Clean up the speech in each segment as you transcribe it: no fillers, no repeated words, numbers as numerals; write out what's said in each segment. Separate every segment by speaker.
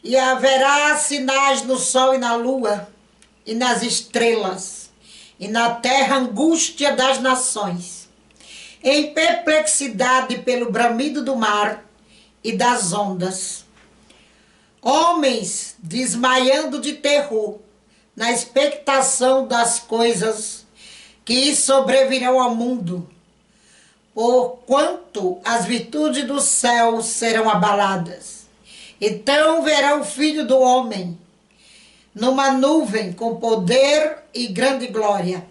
Speaker 1: E haverá sinais no sol e na lua, e nas estrelas, e na terra angústia das nações, em perplexidade pelo bramido do mar e das ondas. Homens desmaiando de terror, na expectação das coisas que sobrevirão ao mundo, porquanto as virtudes do céu serão abaladas. Então verão o Filho do Homem numa nuvem com poder e grande glória.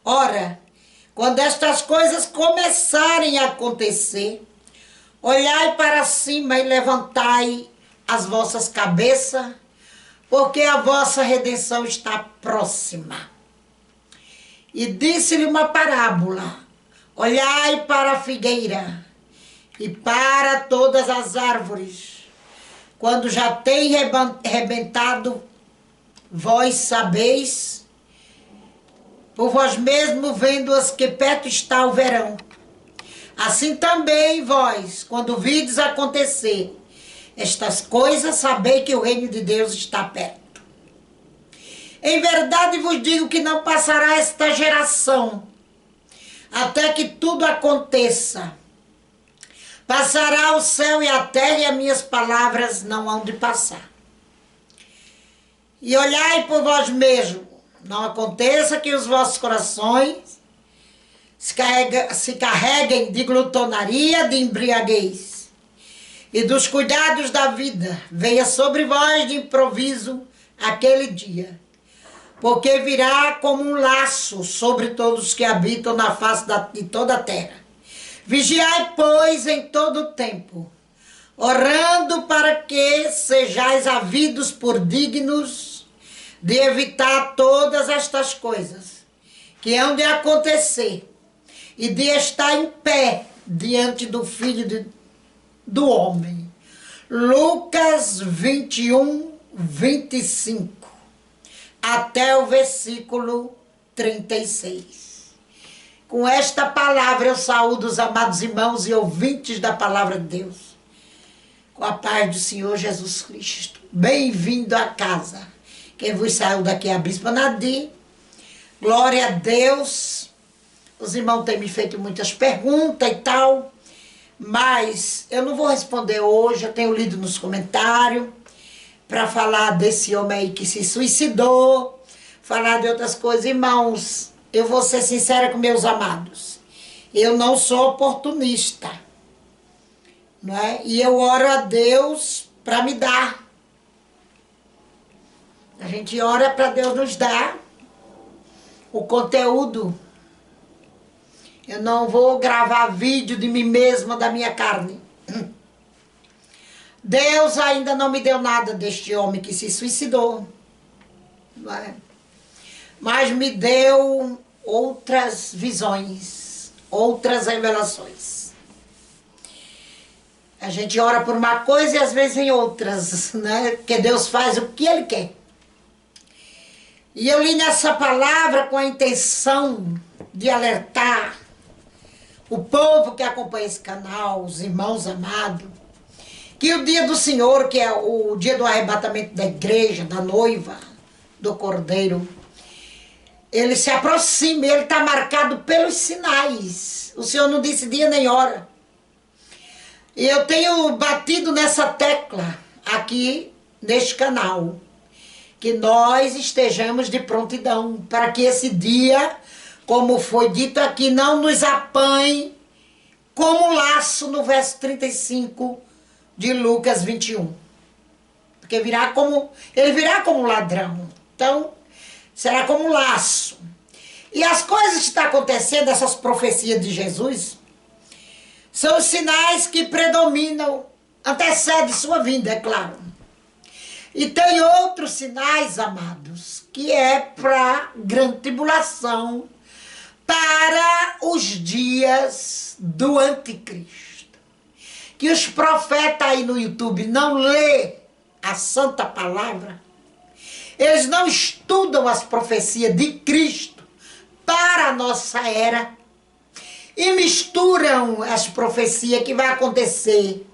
Speaker 1: Ora, quando estas coisas começarem a acontecer, olhai para cima e levantai as vossas cabeças, porque a vossa redenção está próxima. E disse-lhe uma parábola: olhai para a figueira e para todas as árvores. Quando já tem rebentado, vós sabeis, por vós mesmos vendo-as, que perto está o verão. Assim também vós, quando vides acontecer estas coisas, sabei que o reino de Deus está perto. Em verdade vos digo que não passará esta geração, até que tudo aconteça. Passará o céu e a terra, e as minhas palavras não hão de passar. E olhai por vós mesmos, não aconteça que os vossos corações se carreguem de glutonaria, de embriaguez, e dos cuidados da vida venha sobre vós de improviso aquele dia, porque virá como um laço sobre todos os que habitam na face de toda a terra. Vigiai, pois, em todo o tempo, orando para que sejais havidos por dignos de evitar todas estas coisas que hão de acontecer e de estar em pé diante do Filho do Homem. Lucas 21, 25, até o versículo 36. Com esta palavra eu saúdo os amados irmãos e ouvintes da palavra de Deus, com a paz do Senhor Jesus Cristo. Bem-vindo à casa. Quem vos saiu daqui é a Bispa Nadir. Glória a Deus. Os irmãos têm me feito muitas perguntas e tal, mas eu não vou responder hoje. Eu tenho lido nos comentários para falar desse homem aí que se suicidou, falar de outras coisas. Irmãos, eu vou ser sincera com meus amados. Eu não sou oportunista, não é? E eu oro a Deus para me dar. A gente ora para Deus nos dar o conteúdo. Eu não vou gravar vídeo de mim mesma, da minha carne. Deus ainda não me deu nada deste homem que se suicidou, não é? Mas me deu outras visões, outras revelações. A gente ora por uma coisa e às vezes em outras, né? Porque Deus faz o que Ele quer. E eu li nessa palavra com a intenção de alertar o povo que acompanha esse canal, os irmãos amados, que o dia do Senhor, que é o dia do arrebatamento da igreja, da noiva, do Cordeiro, ele se aproxima, ele está marcado pelos sinais. O Senhor não disse dia nem hora. E eu tenho batido nessa tecla aqui neste canal, que nós estejamos de prontidão, para que esse dia, como foi dito aqui, não nos apanhe como um laço no verso 35 de Lucas 21. Porque ele virá como um ladrão. Então, será como um laço. E as coisas que estão acontecendo, essas profecias de Jesus, são os sinais que predominam, antecedem sua vinda, é claro. E tem outros sinais, amados, que é para grande tribulação, para os dias do anticristo. Que os profetas aí no YouTube não lê a santa palavra, eles não estudam as profecias de Cristo para a nossa era e misturam as profecias que vai acontecer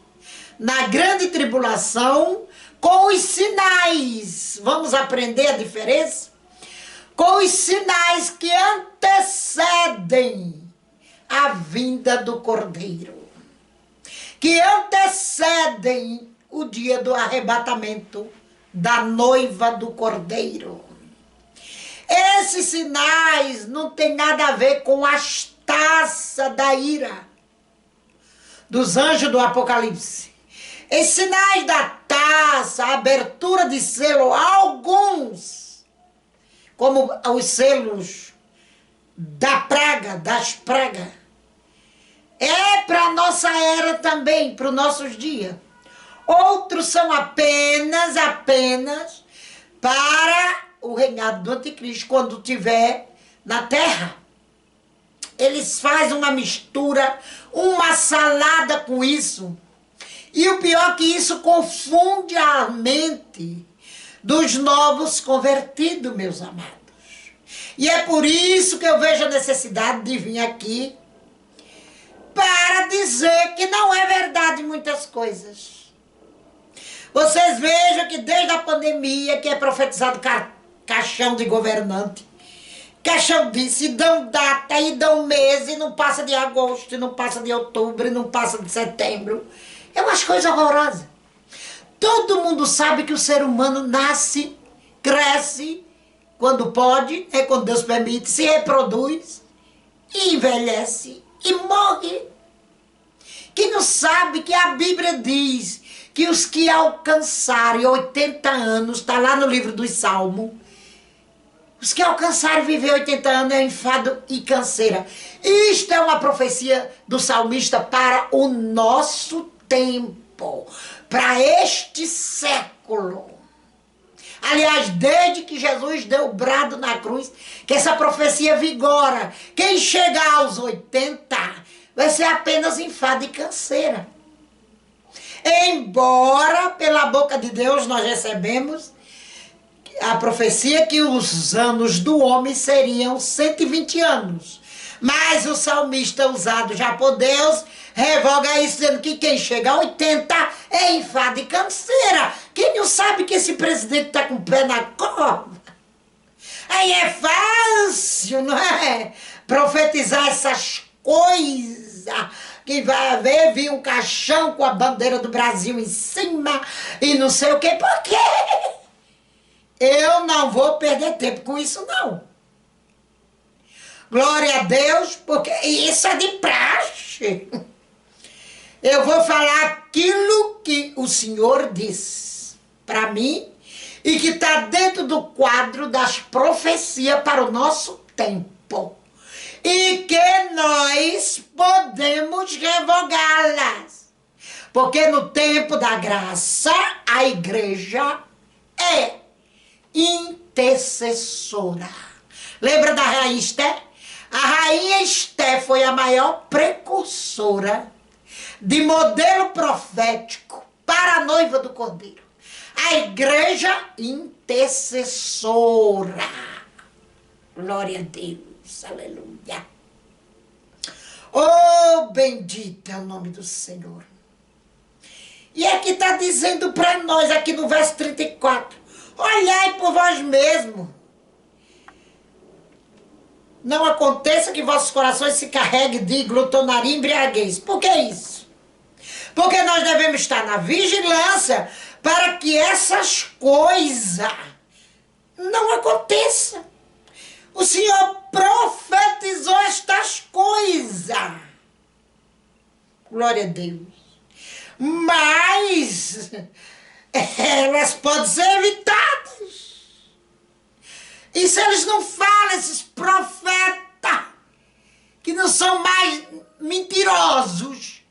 Speaker 1: na grande tribulação, com os sinais. Vamos aprender a diferença? Com os sinais que antecedem a vinda do Cordeiro, que antecedem o dia do arrebatamento da noiva do Cordeiro. Esses sinais não tem nada a ver com as taças da ira dos anjos do Apocalipse. Esses sinais da taça, a abertura de selo, alguns, como os selos da praga, das pragas, é para a nossa era também, para os nossos dias. Outros são apenas para o reinado do anticristo, quando estiver na terra. Eles fazem uma mistura, uma salada com isso. E o pior é que isso confunde a mente dos novos convertidos, meus amados. E é por isso que eu vejo a necessidade de vir aqui para dizer que não é verdade muitas coisas. Vocês vejam que desde a pandemia que é profetizado caixão de governante, caixão disso, e dão data, e dão mês, e não passa de agosto, e não passa de outubro, e não passa de setembro. É umas coisas horrorosas. Todo mundo sabe que o ser humano nasce, cresce, quando pode, quando Deus permite, se reproduz, e envelhece, e morre. Quem não sabe que a Bíblia diz que os que alcançarem 80 anos, está lá no livro dos Salmos, os que alcançarem viver 80 anos é enfado e canseira. Isto é uma profecia do salmista para o nosso tempo, para este século. Aliás, desde que Jesus deu o brado na cruz, que essa profecia vigora. Quem chegar aos 80 vai ser apenas enfado e canseira. Embora, pela boca de Deus, nós recebemos a profecia que os anos do homem seriam 120 anos. Mas o salmista, usado já por Deus, revoga isso, dizendo que quem chega a 80 é enfado e canseira. Quem não sabe que esse presidente está com o pé na cova? Aí é fácil, não é? Profetizar essas coisas. Que vai haver, vir um caixão com a bandeira do Brasil em cima e não sei o quê. Por quê? Eu não vou perder tempo com isso, não. Glória a Deus, porque isso é de praxe. Eu vou falar aquilo que o Senhor diz para mim e que está dentro do quadro das profecias para o nosso tempo. E que nós podemos revogá-las. Porque no tempo da graça, a igreja é intercessora. Lembra da rainha Esther? A rainha Esther foi a maior precursora de modelo profético para a noiva do Cordeiro. A igreja intercessora. Glória a Deus. Aleluia. Oh, bendito é o nome do Senhor. E aqui está dizendo para nós, aqui no verso 34, olhai por vós mesmos. Não aconteça que vossos corações se carreguem de glutonaria e embriaguez. Por que isso? Porque nós devemos estar na vigilância para que essas coisas não aconteçam. O Senhor profetizou estas coisas. Glória a Deus. Mas elas podem ser evitadas. E se eles não falam, esses profetas, que não são mais mentirosos,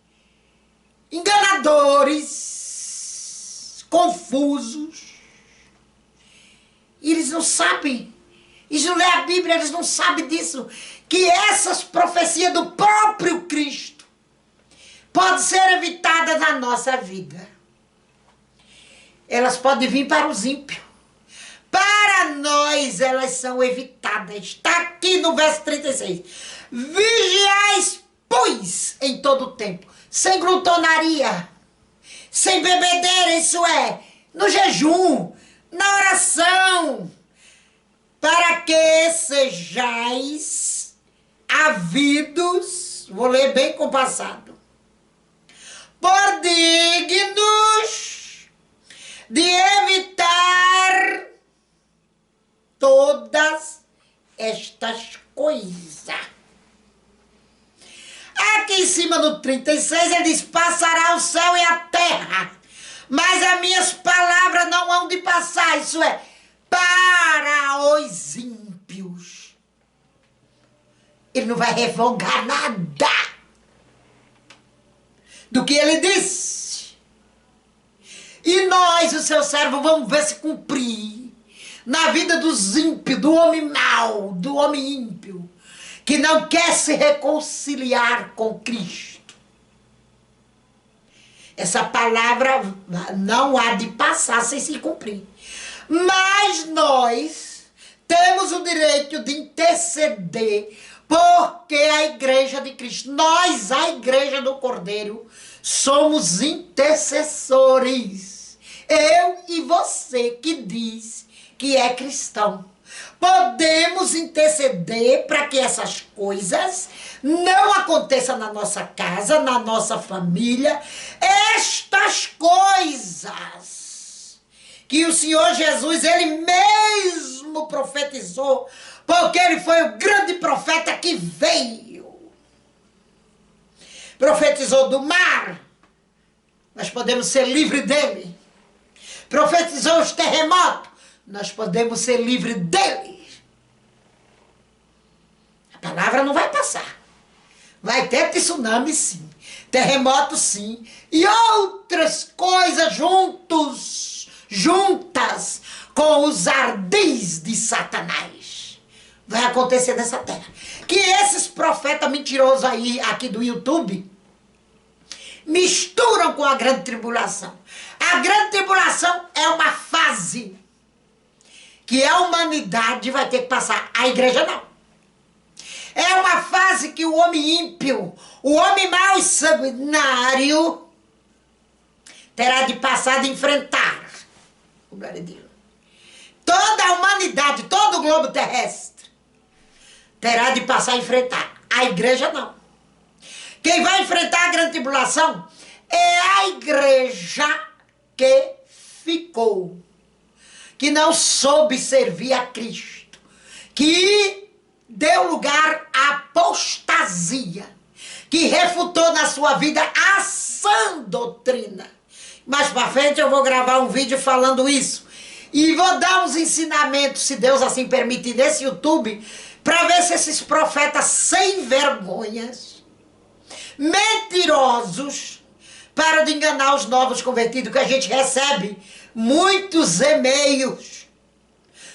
Speaker 1: enganadores, confusos, eles não sabem. Eles não lê a Bíblia, eles não sabem disso. Que essas profecias do próprio Cristo podem ser evitadas na nossa vida. Elas podem vir para os ímpios. Para nós, elas são evitadas. Está aqui no verso 36. Vigiais, pois, em todo o tempo, sem glutonaria, sem bebedeira, isso é, no jejum, na oração, para que sejais havidos, vou ler bem compassado, por dignos de evitar todas estas coisas. Aqui em cima no 36 ele diz, passará o céu e a terra, mas as minhas palavras não hão de passar, isso é, para os ímpios. Ele não vai revogar nada do que ele disse. E nós, o seu servo, vamos ver se cumprir na vida dos ímpios, do homem mau, do homem ímpio, que não quer se reconciliar com Cristo. Essa palavra não há de passar sem se cumprir. Mas nós temos o direito de interceder, porque a igreja de Cristo, nós, a igreja do Cordeiro, somos intercessores. Eu e você que diz que é cristão. Podemos interceder para que essas coisas não aconteçam na nossa casa, na nossa família. Estas coisas que o Senhor Jesus, ele mesmo profetizou, porque ele foi o grande profeta que veio. Profetizou do mar, nós podemos ser livres dele. Profetizou os terremotos, nós podemos ser livres dele. A palavra não vai passar. Vai ter tsunami, sim. Terremoto, sim. E outras coisas juntas com os ardis de Satanás. Vai acontecer nessa terra. Que esses profetas mentirosos aí, aqui do YouTube, misturam com a grande tribulação. A grande tribulação é uma fase que a humanidade vai ter que passar. A igreja não. É uma fase que o homem ímpio, o homem mau e sanguinário, terá de passar de enfrentar. Glória a Deus. Toda a humanidade, todo o globo terrestre, terá de passar a enfrentar. A igreja não. Quem vai enfrentar a grande tribulação é a igreja que ficou, que não soube servir a Cristo, que deu lugar à apostasia, que refutou na sua vida a sã doutrina. Mais para frente eu vou gravar um vídeo falando isso. E vou dar uns ensinamentos, se Deus assim permitir, nesse YouTube, para ver se esses profetas sem vergonhas, mentirosos, param de enganar os novos convertidos, que a gente recebe muitos e-mails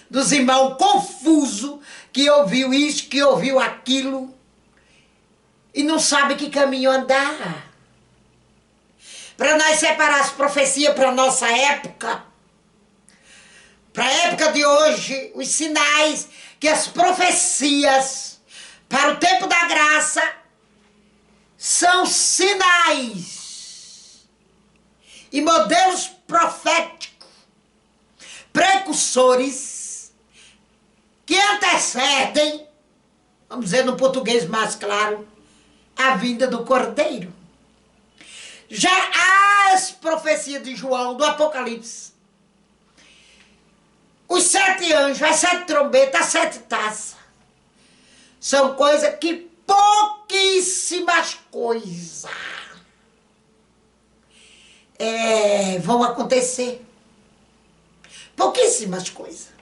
Speaker 1: dos irmãos confusos, que ouviu isso, que ouviu aquilo, e não sabe que caminho andar. Para nós separar as profecias para a nossa época, para a época de hoje, os sinais, que as profecias para o tempo da graça são sinais e modelos proféticos, precursores, que antecedem, vamos dizer no português mais claro, a vinda do Cordeiro. Já as profecias de João, do Apocalipse, os 7 anjos, as 7 trombetas, as 7 taças, são coisas que pouquíssimas coisas vão acontecer. Pouquíssimas coisas.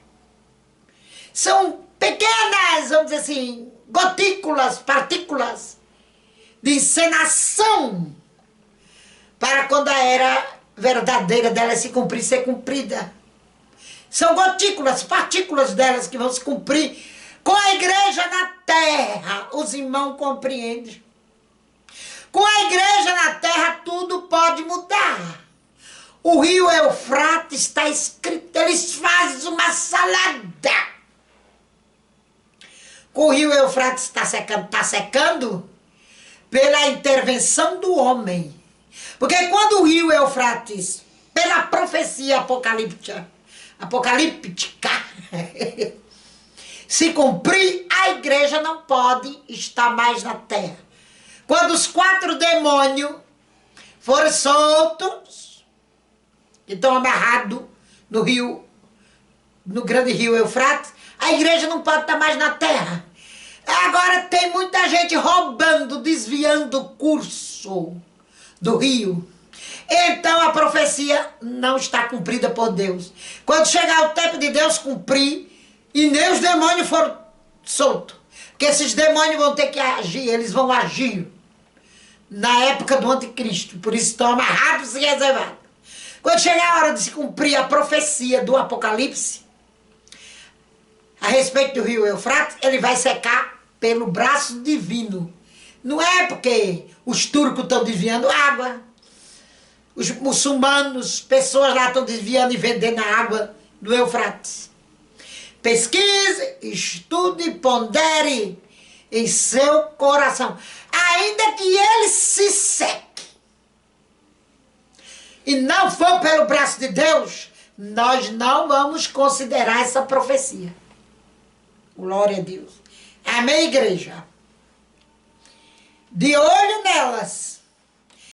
Speaker 1: São pequenas, vamos dizer assim, gotículas, partículas de encenação para quando a era verdadeira dela se cumprir, ser cumprida. São gotículas, partículas delas que vão se cumprir com a igreja na terra. Os irmãos compreendem. Com a igreja na terra tudo pode mudar. O rio Eufrates está escrito, eles fazem uma salada. O rio Eufrates está secando pela intervenção do homem. Porque quando o rio Eufrates, pela profecia apocalíptica, se cumprir, a igreja não pode estar mais na terra. Quando os 4 demônios forem soltos, que estão amarrados no rio, no grande rio Eufrates, a igreja não pode estar mais na terra. Agora tem muita gente roubando, desviando o curso do rio. Então a profecia não está cumprida por Deus. Quando chegar o tempo de Deus cumprir, e nem os demônios foram soltos. Porque esses demônios vão ter que agir, eles vão agir na época do anticristo. Por isso estão amarrados e reservados. Quando chegar a hora de se cumprir a profecia do Apocalipse, a respeito do rio Eufrates, ele vai secar pelo braço divino. Não é porque os turcos estão desviando água, os muçulmanos, pessoas lá estão desviando e vendendo a água do Eufrates. Pesquise, estude e pondere em seu coração. Ainda que ele se seque e não for pelo braço de Deus, nós não vamos considerar essa profecia. Glória a Deus. Amém, igreja? De olho nelas.